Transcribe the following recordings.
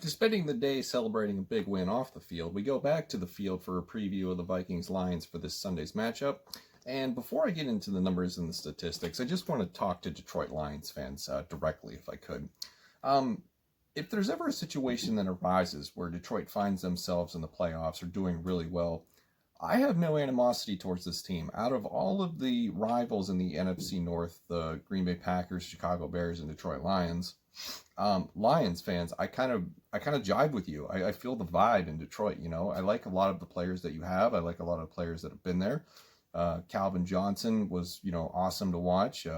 After spending the day celebrating a big win off the field, we go back to the field for a preview of the Vikings-Lions for this Sunday's matchup. And before I get into the numbers and the statistics, I just want to talk to Detroit Lions fans directly, if I could. If there's ever a situation that arises where Detroit finds themselves in the playoffs or doing really well, I have no animosity towards this team. Out of all of the rivals in the NFC North, the Green Bay Packers, Chicago Bears, and Detroit Lions, Lions fans, I kind of jive with you. I feel the vibe in Detroit. You know, I like a lot of the players that you have. I like a lot of the players that have been there. Calvin Johnson was, awesome to watch.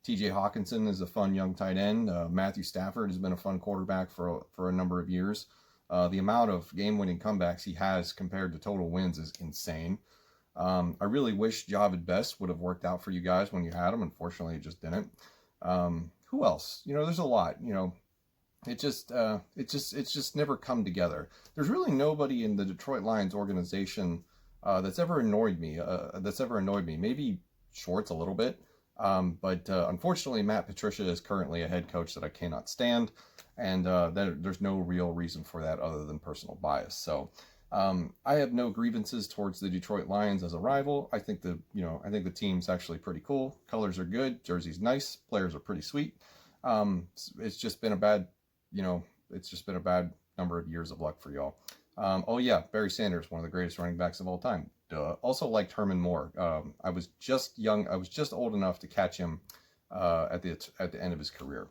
T.J. Hawkinson is a fun young tight end. Matthew Stafford has been a fun quarterback for a number of years. The amount of game-winning comebacks he has compared to total wins is insane. I really wish Javid Best would have worked out for you guys when you had him. Unfortunately, it just didn't. Who else? There's a lot. It's just never come together. There's really nobody in the Detroit Lions organization that's ever annoyed me. Maybe Schwartz a little bit. But unfortunately, Matt Patricia is currently a head coach that I cannot stand, and there's no real reason for that other than personal bias. So I have no grievances towards the Detroit Lions as a rival. I think the team's actually pretty cool. Colors are good. Jersey's nice. Players are pretty sweet. It's just been a bad number of years of luck for y'all. Oh yeah, Barry Sanders, one of the greatest running backs of all time. Also liked Herman Moore. I was just old enough to catch him at the end of his career.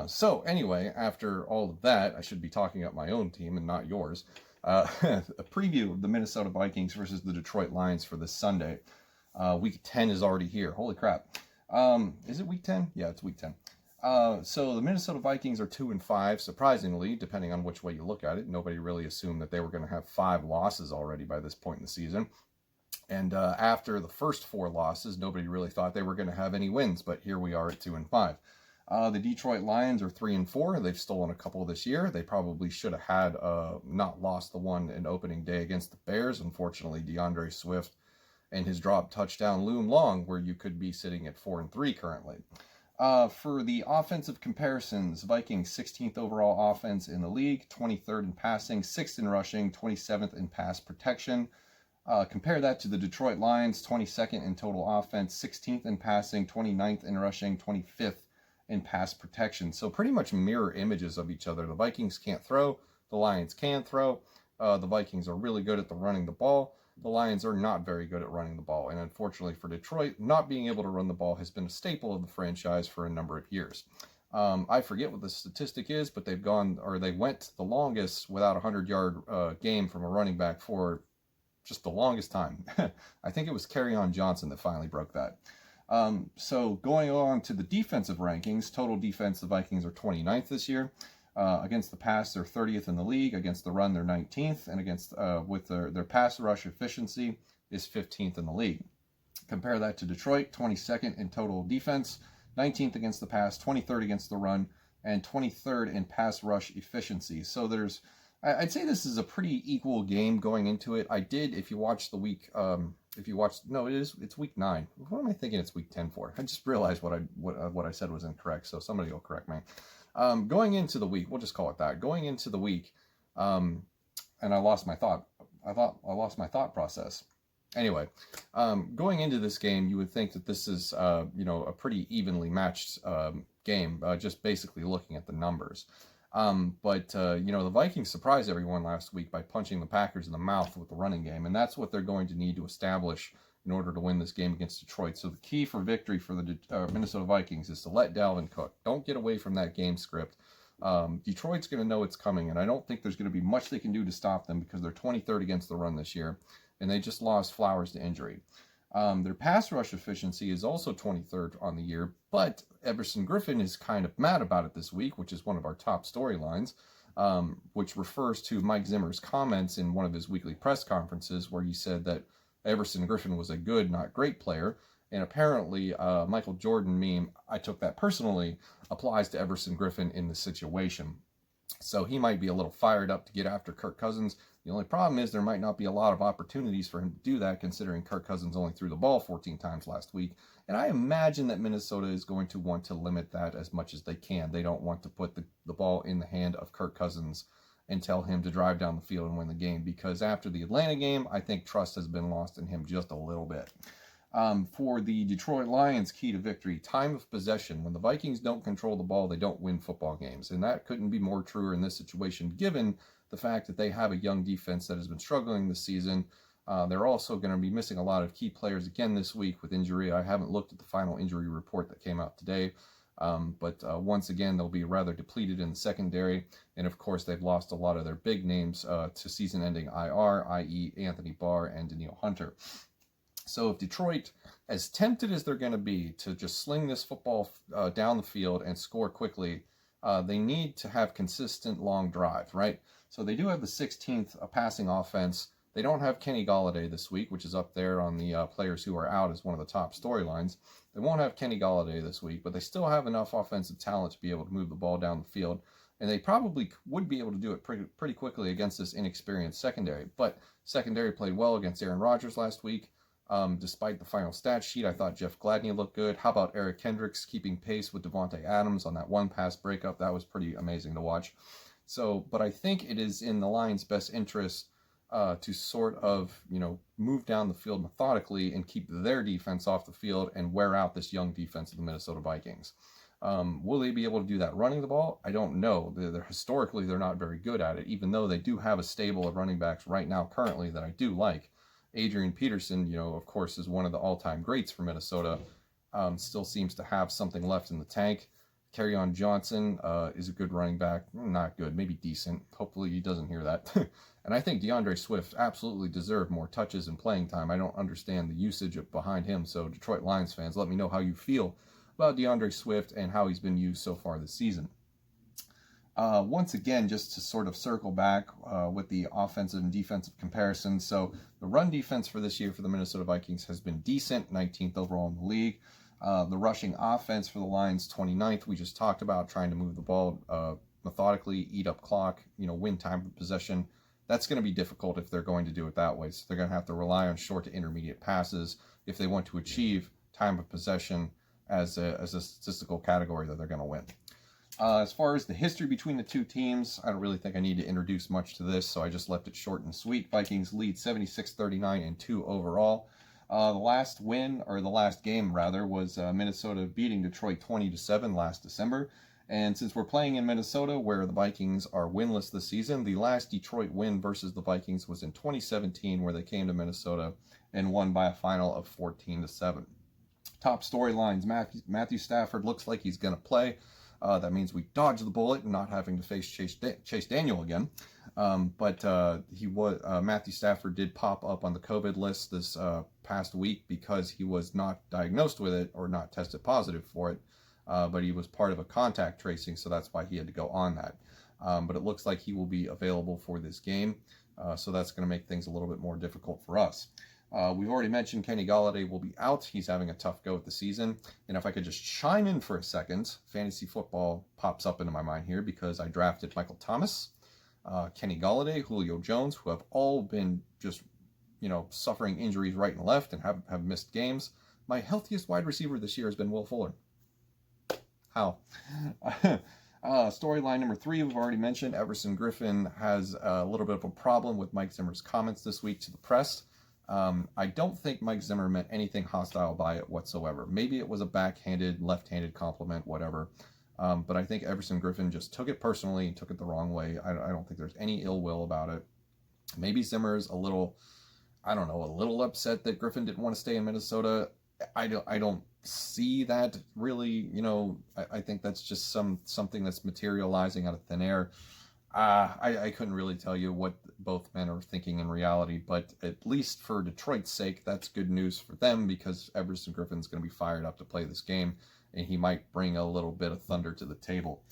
So anyway, after all of that, I should be talking up my own team and not yours. A preview of the Minnesota Vikings versus the Detroit Lions for this Sunday. Week 10 is already here. Holy crap. Is it week 10? Yeah, it's week 10. So the Minnesota Vikings are 2-5, surprisingly, depending on which way you look at it. Nobody really assumed that they were going to have 5 losses already by this point in the season. And after the first 4 losses, nobody really thought they were going to have any wins, but here we are at 2-5. The Detroit Lions are 3-4. They've stolen a couple this year. They probably should have had not lost the one in opening day against the Bears. Unfortunately, DeAndre Swift and his drop touchdown loom long, where you could be sitting at 4-3 currently. For the offensive comparisons, Vikings 16th overall offense in the league, 23rd in passing, 6th in rushing, 27th in pass protection. Compare that to the Detroit Lions, 22nd in total offense, 16th in passing, 29th in rushing, 25th in pass protection. So pretty much mirror images of each other. The Vikings can't throw, the Lions can throw. The Vikings are really good at running the ball. The Lions are not very good at running the ball, and unfortunately for Detroit, not being able to run the ball has been a staple of the franchise for a number of years. I forget what the statistic is, but they went the longest without a 100-yard game from a running back for just the longest time. I think it was Kerryon Johnson that finally broke that. So going on to the defensive rankings, total defense, the Vikings are 29th this year. Against the pass, they're 30th in the league. Against the run, they're 19th. And against with their pass rush efficiency is 15th in the league. Compare that to Detroit, 22nd in total defense, 19th against the pass, 23rd against the run, and 23rd in pass rush efficiency. So I'd say this is a pretty equal game going into it. If you watch the week, it's week 9. What am I thinking it's week 10 for? I just realized what I said was incorrect, so somebody will correct me. Going into the week, we'll just call it that. Going into the week, and I lost my thought. I lost my thought process. Anyway, going into this game, you would think that this is, a pretty evenly matched game, just basically looking at the numbers. But the Vikings surprised everyone last week by punching the Packers in the mouth with the running game, and that's what they're going to need to establish in order to win this game against Detroit. So the key for victory for the Minnesota Vikings is to let Dalvin cook. Don't get away from that game script. Detroit's going to know it's coming, and I don't think there's going to be much they can do to stop them because they're 23rd against the run this year, and they just lost Flowers to injury. Their pass rush efficiency is also 23rd on the year, but Everson Griffin is kind of mad about it this week, which is one of our top storylines, which refers to Mike Zimmer's comments in one of his weekly press conferences where he said that Everson Griffin was a good, not great player, and apparently Michael Jordan meme, I took that personally, applies to Everson Griffin in this situation. So he might be a little fired up to get after Kirk Cousins. The only problem is there might not be a lot of opportunities for him to do that, considering Kirk Cousins only threw the ball 14 times last week. And I imagine that Minnesota is going to want to limit that as much as they can. They don't want to put the ball in the hand of Kirk Cousins and tell him to drive down the field and win the game, because after the Atlanta game, I think trust has been lost in him just a little bit. For the Detroit Lions, key to victory, time of possession. When the Vikings don't control the ball, they don't win football games. And that couldn't be more true in this situation, given the fact that they have a young defense that has been struggling this season. They're also going to be missing a lot of key players again this week with injury. I haven't looked at the final injury report that came out today. But once again, they'll be rather depleted in the secondary. And of course, they've lost a lot of their big names to season-ending IR, i.e. Anthony Barr and Danielle Hunter. So if Detroit, as tempted as they're going to be to just sling this football down the field and score quickly, they need to have consistent long drives, right? So they do have the 16th passing offense. They don't have Kenny Golladay this week, which is up there on the players who are out as one of the top storylines. They won't have Kenny Golladay this week, but they still have enough offensive talent to be able to move the ball down the field. And they probably would be able to do it pretty quickly against this inexperienced secondary. But secondary played well against Aaron Rodgers last week. Despite the final stat sheet, I thought Jeff Gladney looked good. How about Eric Kendricks keeping pace with Devontae Adams on that one pass breakup? That was pretty amazing to watch. So, but I think it is in the Lions' best interest to sort of, move down the field methodically and keep their defense off the field and wear out this young defense of the Minnesota Vikings. Will they be able to do that running the ball? I don't know. Historically, they're not very good at it, even though they do have a stable of running backs right now currently that I do like. Adrian Peterson, of course, is one of the all-time greats for Minnesota. Still seems to have something left in the tank. Kerryon Johnson is a good running back. Not good, maybe decent. Hopefully he doesn't hear that. And I think DeAndre Swift absolutely deserved more touches and playing time. I don't understand the usage behind him. So Detroit Lions fans, let me know how you feel about DeAndre Swift and how he's been used so far this season. Once again, just to sort of circle back with the offensive and defensive comparisons. So the run defense for this year for the Minnesota Vikings has been decent, 19th overall in the league. The rushing offense for the Lions, 29th. We just talked about trying to move the ball methodically, eat up clock, win time of possession. That's going to be difficult if they're going to do it that way. So they're going to have to rely on short to intermediate passes if they want to achieve time of possession as a statistical category that they're going to win. As far as the history between the two teams, I don't really think I need to introduce much to this, so I just left it short and sweet. Vikings lead 76-39 and 2 overall. The last game was Minnesota beating Detroit 20-7 last December. And since we're playing in Minnesota, where the Vikings are winless this season, the last Detroit win versus the Vikings was in 2017, where they came to Minnesota and won by a final of 14-7. Top storylines: Matthew Stafford looks like he's going to play. That means we dodged the bullet and not having to face Chase Daniel again. But Matthew Stafford did pop up on the COVID list this past week because he was not diagnosed with it or not tested positive for it. But he was part of a contact tracing, so that's why he had to go on that. But it looks like he will be available for this game. So that's going to make things a little bit more difficult for us. We've already mentioned Kenny Golladay will be out. He's having a tough go at the season. And if I could just chime in for a second, fantasy football pops up into my mind here because I drafted Michael Thomas, Kenny Golladay, Julio Jones, who have all been just, suffering injuries right and left and have missed games. My healthiest wide receiver this year has been Will Fuller. How? Storyline number 3, we've already mentioned. Everson Griffin has a little bit of a problem with Mike Zimmer's comments this week to the press. I don't think Mike Zimmer meant anything hostile by it whatsoever. Maybe it was a backhanded, left-handed compliment, whatever. But I think Everson Griffin just took it personally and took it the wrong way. I don't think there's any ill will about it. Maybe Zimmer's a little upset that Griffin didn't want to stay in Minnesota. I don't see that really. I think that's just something that's materializing out of thin air. I couldn't really tell you what both men are thinking in reality, but at least for Detroit's sake, that's good news for them because Everson Griffin's going to be fired up to play this game, and he might bring a little bit of thunder to the table.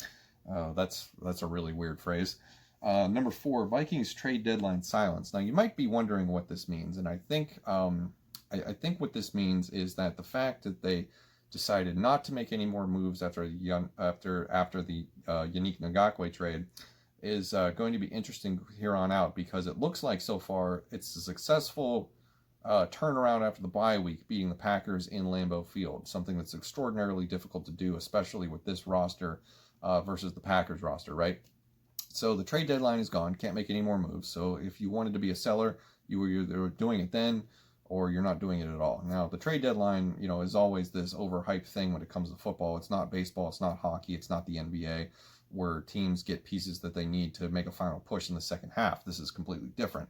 That's a really weird phrase. Number 4, Vikings trade deadline silence. Now, you might be wondering what this means, and I think what this means is that the fact that they decided not to make any more moves after the Yannick Ngakoue trade is going to be interesting here on out, because it looks like so far it's a successful turnaround after the bye week, beating the Packers in Lambeau Field, something that's extraordinarily difficult to do, especially with this roster versus the Packers roster, right? So the trade deadline is gone. Can't make any more moves. So if you wanted to be a seller, you were either doing it then or you're not doing it at all. Now, the trade deadline, is always this overhyped thing when it comes to football. It's not baseball. It's not hockey. It's not the NBA, where teams get pieces that they need to make a final push in the second half. This is completely different.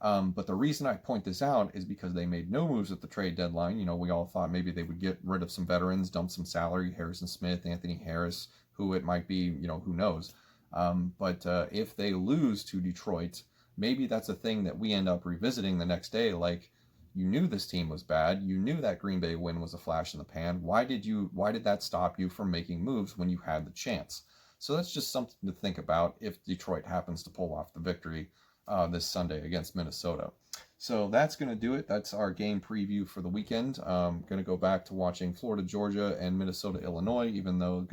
But the reason I point this out is because they made no moves at the trade deadline. We all thought maybe they would get rid of some veterans, dump some salary, Harrison Smith, Anthony Harris, who it might be, who knows. But if they lose to Detroit, maybe that's a thing that we end up revisiting the next day. Like, you knew this team was bad. You knew that Green Bay win was a flash in the pan. Why did that stop you from making moves when you had the chance? So that's just something to think about if Detroit happens to pull off the victory this Sunday against Minnesota. So that's going to do it. That's our game preview for the weekend. Going to go back to watching Florida, Georgia, and Minnesota, Illinois, even though the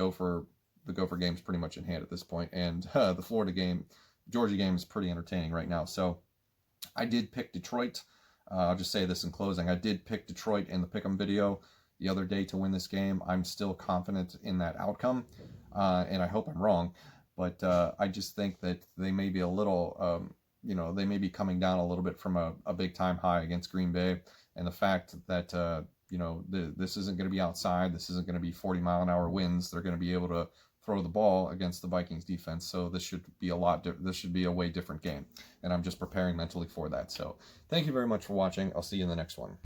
Gopher game's pretty much in hand at this point, and the Georgia game is pretty entertaining right now. So I did pick Detroit. I'll just say this in closing. I did pick Detroit in the Pick'em video the other day to win this game. I'm still confident in that outcome, and I hope I'm wrong. But I just think that they may be a little, they may be coming down a little bit from a big-time high against Green Bay, and the fact that, this isn't going to be outside. This isn't going to be 40-mile-an-hour winds. They're going to be able to throw the ball against the Vikings defense. So this should be a way different game. And I'm just preparing mentally for that. So thank you very much for watching. I'll see you in the next one.